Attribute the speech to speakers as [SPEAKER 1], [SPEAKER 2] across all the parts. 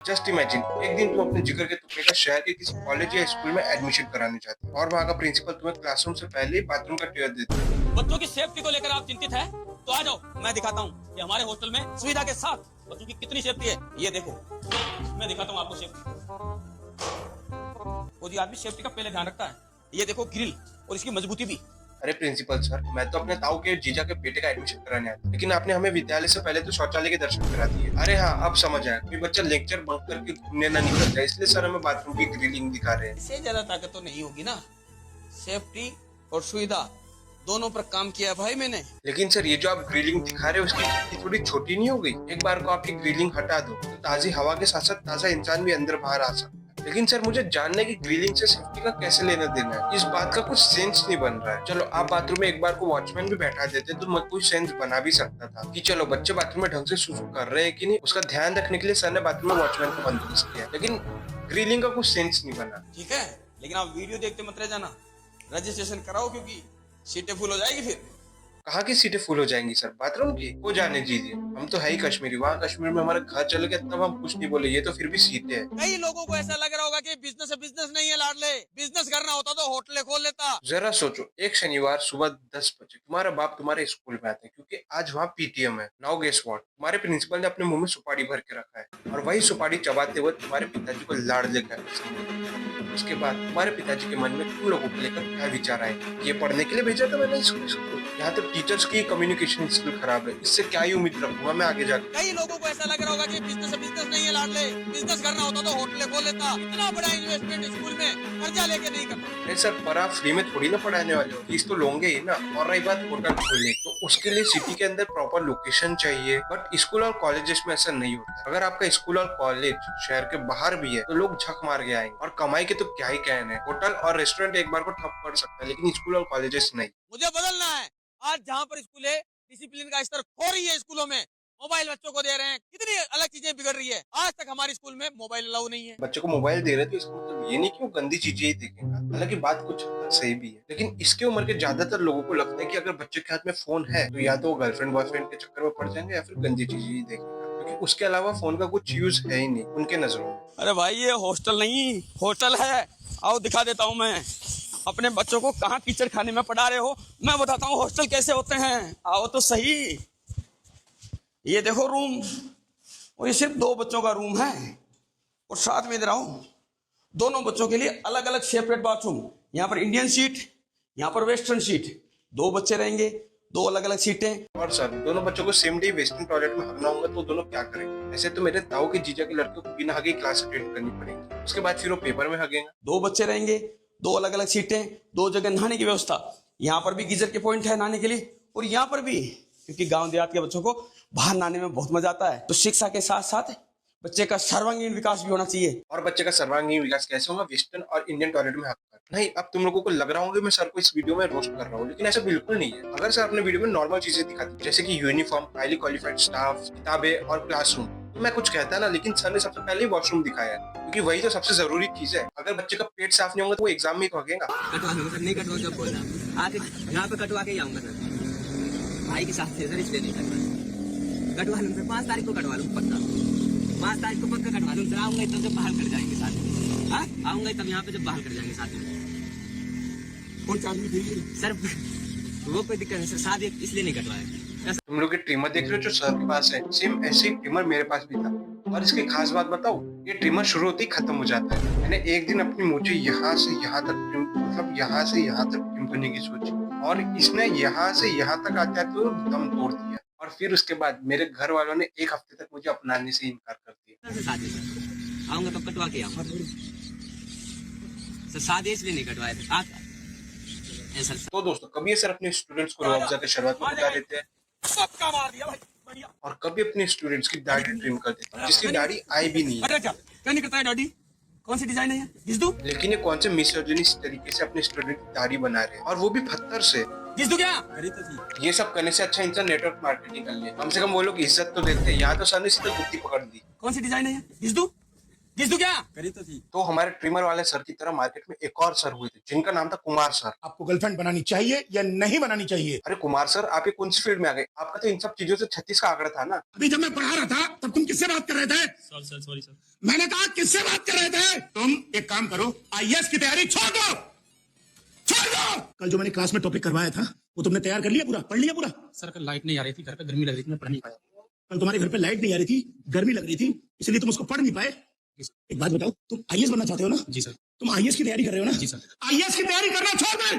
[SPEAKER 1] Just imagine, एक दिन तुम अपने जिगर के टुकड़े का शहर के किसी कॉलेज या स्कूल में एडमिशन कराने जाते हो और वहाँ का प्रिंसिपल तुम्हें क्लासरूम से पहले ही बाथरूम का टेयर देता है।
[SPEAKER 2] बच्चों की सेफ्टी को लेकर आप चिंतित हैं? तो आ जाओ, मैं दिखाता हूँ कि हमारे हॉस्टल में सुविधा के साथ बच्चों की कितनी सेफ्टी है। ये देखो, मैं दिखाता हूँ आपको सेफ्टी। वो जी आदमी सेफ्टी का पहले ध्यान रखता है। ये देखो ग्रिल और इसकी मजबूती भी।
[SPEAKER 1] अरे प्रिंसिपल सर, मैं तो अपने ताऊ के जीजा के बेटे का एडमिशन कराने आया था, लेकिन आपने हमें विद्यालय से पहले तो शौचालय के दर्शन करा दिए। अरे हाँ, अब समझ आया, कोई बच्चा लेक्चर बंक करके घूमने ना निकल जाए, इसलिए सर हमें बाथरूम की ग्रिलिंग दिखा रहे हैं।
[SPEAKER 2] इससे ज्यादा ताकत तो नहीं होगी ना। सेफ्टी और सुविधा दोनों पर काम किया है भाई मैंने।
[SPEAKER 1] लेकिन सर, ये जो आप ग्रिलिंग दिखा रहे हो उसकी खिड़की थोड़ी छोटी नहीं हो गई? एक बार को आपकी ग्रिलिंग हटा दो तो ताजी हवा के साथ साथ ताजा इंसान भी अंदर बाहर आ सकता है। लेकिन सर, मुझे जानना है कि ग्रिलिंग से सेफ्टी का कैसे लेना देना है। इस बात का कुछ सेंस नहीं बन रहा है। चलो, आप बाथरूम में एक बार को वॉचमैन भी बैठा देते तो मैं कोई सेंस बना भी सकता था कि चलो बच्चे बाथरूम में ढंग से सुसु कर रहे हैं कि नहीं, उसका ध्यान रखने के लिए सर ने बाथरूम में वॉचमैन को बंदोबस्त किया। लेकिन ग्रिलिंग का कुछ सेंस नहीं बना।
[SPEAKER 2] ठीक है, लेकिन आप वीडियो देखते मत रह जाना। रजिस्ट्रेशन कराओ क्योंकि सीटें फुल हो जाएगी फिर।
[SPEAKER 1] कहाँ की सीटें फुल हो जाएंगी सर? बाथरूम की वो जाने दीजिए, हम तो है ही कश्मीरी। वहाँ कश्मीर में हमारे घर चले गए तब हम कुछ नहीं बोले, ये तो फिर भी सीटें हैं।
[SPEAKER 2] कई लोगों को ऐसा लग रहा होगा कि बिजनेस है, बिजनेस नहीं है लाडले। बिजनेस करना होता तो होटलें खोल लेता।
[SPEAKER 1] जरा सोचो, एक शनिवार सुबह 10 बजे तुम्हारा बाप तुम्हारे स्कूल में आता है क्योंकि आज वहाँ पीटीएम है। नाउ गेस व्हाट, तुम्हारे प्रिंसिपल ने अपने मुंह में सुपारी भर के रखा है और वही सुपारी चबाते हुए तुम्हारे पिताजी को लाड़ लेकर उसके बाद तुम्हारे पिताजी के मन में तुम लोगों को लेकर क्या विचार आए? ये पढ़ने के लिए भेजा था मैंने स्कूल? यहाँ तो टीचर्स की कम्युनिकेशन स्किल खराब है, इससे क्या ही उम्मीद रखूंगा मैं आगे जाकर?
[SPEAKER 2] कई लोगों को ऐसा लग रहा होगा कि बिजनेस है, बिजनेस नहीं है लाडले। बिजनेस करना होता तो होटलें खोल लेता। इतना बड़ा इन्वेस्टमेंट स्कूल में कर्जा लेके नहीं करता।
[SPEAKER 1] नहीं सर, पर आप फ्री में थोड़ी ना पढ़ाने वाले हो, फीस तो लोगे ही ना। और रही बात होटल खोलने, तो उसके लिए सिटी के अंदर प्रॉपर लोकेशन चाहिए, बट स्कूल और कॉलेजेस में ऐसा नहीं होता। अगर आपका स्कूल और कॉलेज शहर के बाहर भी है तो लोग झक मार के आएंगे, और कमाई के तो क्या ही कहने। होटल और रेस्टोरेंट एक बार को ठप पड़ सकता है, लेकिन स्कूल और कॉलेजेस नहीं।
[SPEAKER 2] मुझे बदलना है। आज जहाँ पर स्कूल है, डिसिप्लिन का स्तर खो रही है। स्कूलों में मोबाइल बच्चों को दे रहे हैं, कितनी अलग चीजें बिगड़ रही है। आज तक हमारे स्कूल में मोबाइल अलाउ नहीं है।
[SPEAKER 1] बच्चे को मोबाइल दे रहे हैं तो इसका मतलब ये नहीं कि वो गंदी चीजें ही देखेगा। हालांकि बात कुछ हद तक सही भी है, लेकिन इसके उम्र के ज्यादातर लोगों को लगता है कि अगर बच्चे के हाथ में फोन है तो या तो वो गर्लफ्रेंड बॉयफ्रेंड के चक्कर में पड़ जाएंगे या फिर गंदी चीजें ही देखेगा, क्योंकि उसके अलावा फोन का कुछ यूज है ही नहीं उनके नजरों में।
[SPEAKER 2] अरे भाई, ये हॉस्टल नहीं होटल है। आओ दिखा देता हूँ मैं। अपने बच्चों को कहाँ कीचड़ खाने में पढ़ा रहे हो, मैं बताता हूँ हॉस्टल कैसे होते हैं। आओ तो सही। ये देखो रूम, और ये सिर्फ 2 बच्चों का रूम है। और साथ में इधर आओ, दोनों बच्चों के लिए अलग अलग सेपरेट बाथरूम। यहाँ पर इंडियन सीट, यहाँ पर वेस्टर्न सीट। 2 बच्चे रहेंगे, 2 अलग अलग सीटें।
[SPEAKER 1] और सर, दोनों बच्चों को सेम डे वेस्टर्न टॉयलेट में हगना होगा तो दोनों क्या करेंगे? ऐसे तो मेरे ताऊ के जीजा के लड़के को बिना हगे क्लास अटेंड करनी पड़ेगी, उसके बाद फिर वो पेपर में हगेगा।
[SPEAKER 2] 2 बच्चे रहेंगे, 2 अलग अलग सीटें, 2 जगह नहाने की व्यवस्था। यहाँ पर भी गीजर के पॉइंट है नहाने के लिए, और यहाँ पर भी, क्योंकि गांव देहात के बच्चों को बाहर नहाने में बहुत मजा आता है। तो शिक्षा के साथ साथ बच्चे का सर्वांगीण विकास भी होना चाहिए।
[SPEAKER 1] और बच्चे का सर्वांगीण विकास कैसे होगा? वेस्टर्न और इंडियन टॉयलेट में हककर नहीं। अब तुम लोगों को लग रहा होगा मैं सर को इस वीडियो में रोस्ट कर रहा हूँ, लेकिन ऐसा बिल्कुल नहीं है। अगर सर अपने वीडियो में नॉर्मल चीजें दिखाती जैसे कि यूनिफॉर्म, हाईली क्वालिफाइड स्टाफ, किताबें और क्लासरूम, तो मैं कुछ कहता ना, लेकिन सर ने सबसे पहले ही वॉशरूम दिखाया है, क्योंकि वही तो सबसे जरूरी चीज है। अगर बच्चे का पेट साफ नहीं होगा तो वो एग्जाम में भागेगा।
[SPEAKER 3] कटवा लूंगा सर, नहीं कटवा जब बोलना आके यहाँ पे कटवा के ही आऊंगा सर। भाई के साथ थे सर, इसलिए नहीं कटवा लूंगा सर। 5 तारीख को कटवा लूंगा पक्का। 5 तारीख को पक्का कटवा लूंगा सर। आऊंगा तब जब बहाल कर जाएंगे साथ में। हाँ, आऊंगा तब यहाँ पे जब बहाल कर जाएंगे साथ में।
[SPEAKER 2] कौन सा आदमी थी
[SPEAKER 3] सर? वो कोई दिक्कत नहीं सर, शादी इसलिए नहीं कटवाया।
[SPEAKER 1] तुम लोग ये ट्रिमर देख रहे हो जो सर के पास है, सेम ऐसे ही ट्रिमर मेरे पास भी था। और इसकी खास बात बताओ, ये ट्रिमर शुरू होते ही खत्म हो जाता है। मैंने एक दिन अपनी मूछें यहाँ से यहाँ तक ट्रिम, मतलब यहाँ से यहाँ तक ट्रिम करने की सोची, और इसने यहाँ से यहाँ तक आते आते दम तोड़ दिया। और फिर उसके बाद मेरे घर वालों ने 1 हफ्ते तक मुझे अपनाने से इनकार कर दिया।
[SPEAKER 3] सर शादी सर आऊंगा तब कटवा के आऊंगा सर। शादी इसलिए नहीं कटवाया सर। सर
[SPEAKER 1] तो दोस्तों, कभी सर अपने स्टूडेंट्स को रुआवजा के शुरुआत में बता देते हैं,
[SPEAKER 2] सबका मार दिया भाई, बढ़िया।
[SPEAKER 1] और कभी अपने स्टूडेंट्स की दाढ़ी ट्रिम कर देते हैं, जिसकी दाढ़ी आई भी नहीं है।
[SPEAKER 2] अरे क्या नहीं करता है दाढ़ी? कौन सी डिजाइन है? घिस दूं?
[SPEAKER 1] लेकिन ये कौन से मिसोजिनिस्ट तरीके से अपने स्टूडेंट की दाढ़ी बना रहे हैं, और वो भी पत्थर से।
[SPEAKER 2] घिस दूं क्या?
[SPEAKER 3] अरे तो जी
[SPEAKER 1] ये सब करने से अच्छा इंसान नेटवर्क मार्केटिंग कर ले, कम से कम वो लोग इज्जत तो देते हैं। यहाँ तो सर ने सीधा गुत्ती पकड़ दी।
[SPEAKER 2] कौन सी डिजाइन है? घिस दूं? घिस दूं क्या?
[SPEAKER 3] करी तो थी।
[SPEAKER 1] तो हमारे ट्रिमर वाले सर की तरह मार्केट में एक और सर हुए थे जिनका नाम था कुमार सर।
[SPEAKER 4] आपको गर्लफ्रेंड बनानी चाहिए या नहीं बनानी चाहिए?
[SPEAKER 1] अरे कुमार सर, आप ये कौन सी फील्ड में आ गए? आपका तो इन सब चीजों से 36 का आंकड़ा था ना।
[SPEAKER 4] अभी जब मैं पढ़ा रहा था तब तुम किससे बात कर रहे थे?
[SPEAKER 2] Sorry sir.
[SPEAKER 4] मैंने कहा किससे बात कर रहे थे? तुम एक काम करो, आईएएस की तैयारी छोड़ दो, छोड़ दो। कल जो मैंने क्लास में टॉपिक करवाया था वो तुमने तैयार कर लिया पूरा, पढ़ लिया पूरा?
[SPEAKER 2] सर कल लाइट नहीं आ रही थी, घर पे गर्मी लग रही थी, मैं पढ़ नहीं पाया।
[SPEAKER 4] कल तुम्हारे घर पे लाइट नहीं आ रही थी, गर्मी लग रही थी, इसलिए तुम उसको पढ़ नहीं पाए। एक बात बताओ, तुम आईएएस बनना चाहते हो ना?
[SPEAKER 2] जी सर।
[SPEAKER 4] तुम आईएएस की तैयारी कर रहे हो ना?
[SPEAKER 2] जी सर।
[SPEAKER 4] आईएएस की तैयारी करना छोड़ दे,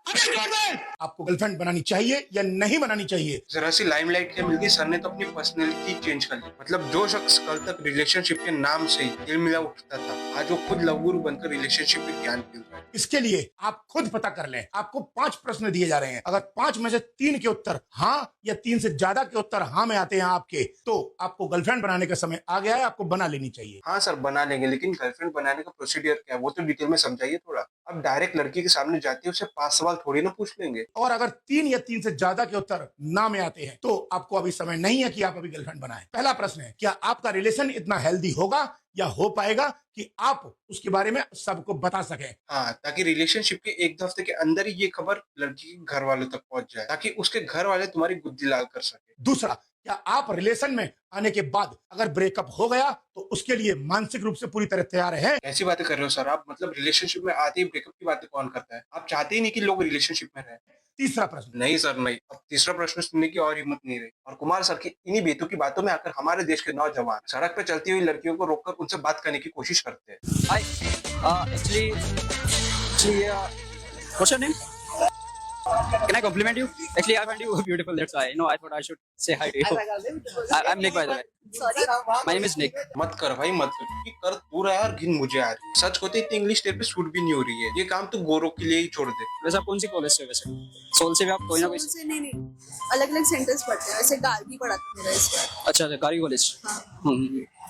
[SPEAKER 4] अभी छोड़ दे। आपको गर्लफ्रेंड बनानी चाहिए या नहीं बनानी चाहिए?
[SPEAKER 1] जरा सी लाइमलाइट के मिल गई, सर ने तो अपनी पर्सनैलिटी चेंज कर ली। मतलब जो शख्स कल तक रिलेशनशिप के नाम से ही तिलमिला उठता था, आज वो खुद लवगुरु बनकर रिलेशनशिप में ज्ञान पी रहा है।
[SPEAKER 4] इसके लिए आप खुद पता कर लें। आपको 5 प्रश्न दिए जा रहे हैं, अगर 5 में से 3 के उत्तर हाँ या 3 से ज्यादा के उत्तर हाँ में आते हैं आपके, तो आपको गर्लफ्रेंड बनाने का समय आ गया है, आपको बना लेनी चाहिए।
[SPEAKER 1] हाँ सर, बना लेंगे, लेकिन गर्लफ्रेंड बनाने का प्रोसीडियर क्या है वो तो डिटेल में समझाइए थोड़ा। अब डायरेक्ट लड़की के सामने जाते उससे 5 सवाल थोड़ी ना पूछ लेंगे।
[SPEAKER 4] और अगर 3 या 3 से ज्यादा के उत्तर ना में आते हैं तो आपको अभी समय नहीं है कि आप अभी गर्लफ्रेंड बनाएं। पहला प्रश्न है, क्या आपका रिलेशन इतना हेल्दी होगा या हो पाएगा कि आप उसके बारे में सबको बता सकें?
[SPEAKER 1] हाँ, ताकि रिलेशनशिप के 1 हफ्ते के अंदर ही ये खबर लड़की के घर वालों तक पहुंच जाए, ताकि उसके घर वाले तुम्हारी गुद्दी लाल कर सके।
[SPEAKER 4] दूसरा, क्या आप रिलेशन में आने के बाद अगर ब्रेकअप हो गया तो उसके लिए मानसिक रूप से पूरी तरह तैयार है?
[SPEAKER 1] ऐसी बातें कर रहे हो सर आप? मतलब रिलेशनशिप में आते ही ब्रेकअप की बातें कौन करता है? आप चाहते ही नहीं कि लोग रिलेशनशिप में रहे।
[SPEAKER 4] तीसरा प्रश्न,
[SPEAKER 1] नहीं सर नहीं, अब तीसरा प्रश्न सुनने की और हिम्मत नहीं रही। और कुमार सर की इन्हीं बेतुकी की बातों में आकर हमारे देश के नौजवान सड़क पे चलती हुई लड़कियों को रोककर उनसे बात करने की कोशिश करते हैं।
[SPEAKER 2] Hi. Actually, what's your name? Can I compliment you? Actually, I find you beautiful. That's why. I thought I should say hi to you. I'm Nick, by the way.
[SPEAKER 5] Sorry.
[SPEAKER 2] My name is Nick.
[SPEAKER 1] मत कर भाई मत कर, क्योंकि कर तू रहा है और घिन मुझे आ रही है। सच होते इतनी इंग्लिश तेरे पे सूट भी नहीं हो रही है। ये काम तू गोरों के लिए ही छोड़ दे।
[SPEAKER 2] वैसे आप कौन सी कॉलेज से? वैसे सोल से भी आप कोई ना कोई?
[SPEAKER 5] सोल से नहीं अलग अलग सेंटर्स पढ़ते हैं, वैसे गार्गी पढ़ाते हैं मेरा इस बार।
[SPEAKER 2] अच्छा, कारी कॉलेज।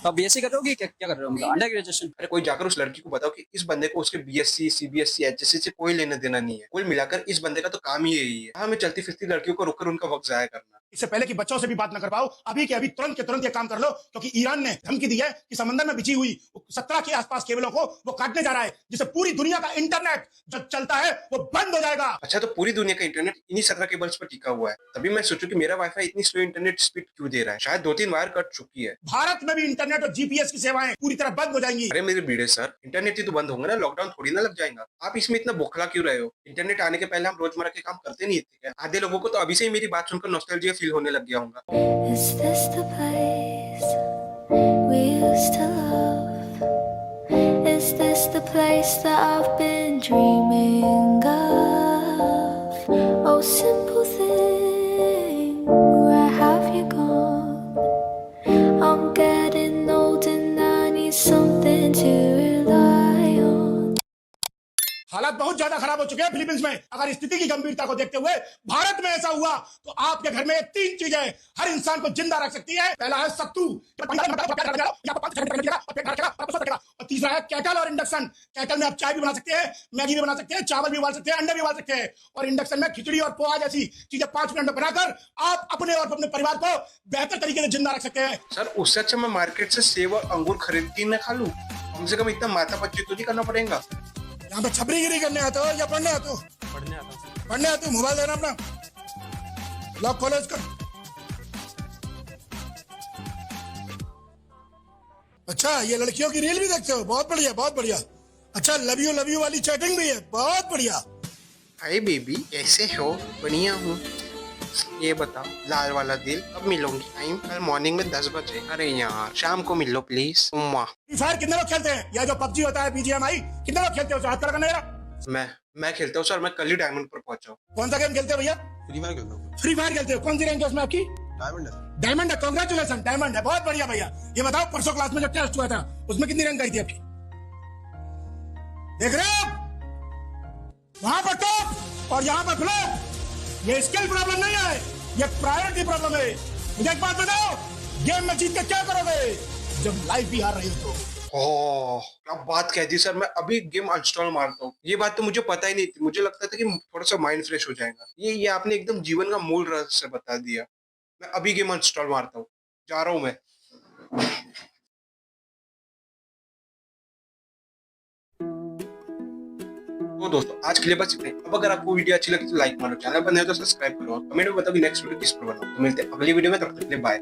[SPEAKER 2] तो आप बीएससी कर रहे हो कि क्या कर रहे हो? मतलब अंडर ग्रेजुएशन?
[SPEAKER 1] अरे कोई जाकर उस लड़की को बताओ कि इस बंदे को उसके बीएससी, सीबीएसई, एचएससी से कोई लेना देना नहीं है। कुल मिलाकर इस बंदे का तो काम ही यही है, हमें चलती फिरती लड़कियों को रोककर उनका वक्त जाया करना।
[SPEAKER 4] इससे पहले कि बच्चों से भी बात न कर पाओ, अभी के अभी तुरंत के तुरंत ये काम कर लो, क्योंकि ईरान ने धमकी दी है कि समंदर में बिछी हुई 17 के आसपास केबलों को वो काटने जा रहा है, जिससे पूरी दुनिया का इंटरनेट जो चलता है वो बंद हो जाएगा।
[SPEAKER 1] अच्छा, तो पूरी दुनिया का इंटरनेट इन्हीं 17 केबल्स पर टिका हुआ है। तभी मैं सोचूं कि मेरा वाईफाई इतनी स्लो इंटरनेट स्पीड क्यों दे रहा है। शायद 2-3 वायर कट चुकी है।
[SPEAKER 4] भारत में भी इंटरनेट और जीपीएस की सेवाएं पूरी तरह बंद हो जाएंगी।
[SPEAKER 1] अरे मेरे बीड़े सर, इंटरनेट ही तो बंद होंगे ना, लॉकडाउन थोड़ी ना लग जाएगा। आप इसमें इतना बोखला क्यों रहे हो? इंटरनेट आने के पहले हम रोजमर्रा के काम करते नहीं थे क्या? आधे लोगों को तो अभी से ही मेरी बात सुनकर नॉस्टैल्जिया फील होने लग गया होगा।
[SPEAKER 6] Is this the place we used to love? Is this the place that I've been dreaming of? Oh, simple thing, where have you gone? I'm getting old and I need something to rely on.
[SPEAKER 4] हालात बहुत ज्यादा खराब हो चुके हैं Philippines में। अगर स्थिति की गंभीरता को देखते हुए भारत में ऐसा हुआ तो आपके घर में 3 चीजें हर इंसान को जिंदा रख सकती है। पहला है सत्तू, और तीसरा है केटल और इंडक्शन। केटल में आप चाय भी बना सकते हैं, मैगी भी बना सकते हैं, चावल भी उबाल सकते हैं, अंडे भी उबाल सकते हैं, और इंडक्शन में खिचड़ी और पोहा जैसी चीजें 5 मिनट में बनाकर आप अपने और अपने परिवार को बेहतर तरीके से जिंदा रख सकते हैं।
[SPEAKER 1] सर उससे अच्छा मैं मार्केट से सेब और अंगूर खरीद के न खा लूं। कम से कम इतना माथा पच्ची तो नहीं करना पड़ेगा।
[SPEAKER 4] यहाँ पे छपरीगिरी करने आते हो या पढ़ने आते हो? पढ़ने आते हो। मोबाइल देना अपना, लॉक खोलो इसका। अच्छा, ये लड़कियों की रील भी देखते हो? बहुत बढ़िया बहुत बढ़िया। अच्छा, लव यू वाली चैटिंग भी है, बहुत बढ़िया।
[SPEAKER 1] हाय बेबी, कैसे हो? बढ़िया हूँ। ये बताओ, लाल वाला दिल कब मिलोगी? टाइम कल मॉर्निंग में 10 बजे। अरे यार, शाम को मिलो प्लीज।
[SPEAKER 4] फ्री फायर कितने लोग खेलते हैं? या जो पबजी होता है बीजीएमआई, कितने लोग खेलते हो? हाथ खड़ा करना जरा।
[SPEAKER 1] मैं खेलता हूँ सर, मैं कल ही डायमंड पर पहुंचा हूँ।
[SPEAKER 4] कौन सा गेम खेलते हो भैया?
[SPEAKER 7] फ्री फायर खेलता हूँ।
[SPEAKER 4] फ्री फायर खेलते हो? कौन सी रैंक है उसमें आपकी?
[SPEAKER 7] डायमंड है।
[SPEAKER 4] डायमंड है, कांग्रेचुलेशन, डायमंड है, बहुत बढ़िया भैया। ये बताओ, परसों क्लास में जो टेस्ट हुआ था उसमें कितनी रैंक आई थी आपकी? देख रहे हो, वहां पर टॉप और यहाँ पर फ्लॉप। ये स्किल प्रॉब्लम नहीं है, ये प्रायोरिटी प्रॉब्लम है। मुझे एक बात बताओ, गेम में जीत के क्या करोगे जब लाइफ भी हार रही हो तो?
[SPEAKER 1] ओह, क्या बात कह दी सर। मैं अभी गेम अनस्टॉल मारता हूँ। ये बात तो मुझे पता ही नहीं थी। मुझे लगता था कि थोड़ा सा माइंड फ्रेश हो जाएगा। ये आपने एकदम जीवन का मूल रहस्य बता दिया। मैं अभी गेम अनस्टॉल मारता हूँ, जा रहा हूँ मैं। तो दोस्तों आज के लिए बस इतना ही। अब अगर आपको वीडियो अच्छी लगी तो लाइक मारो, चैनल पर नए हो तो सब्सक्राइब करो और कमेंट में बताओ कि नेक्स्ट वीडियो किस पर बनाओ। तो मिलते हैं अगली वीडियो में, तब तक के लिए बाय।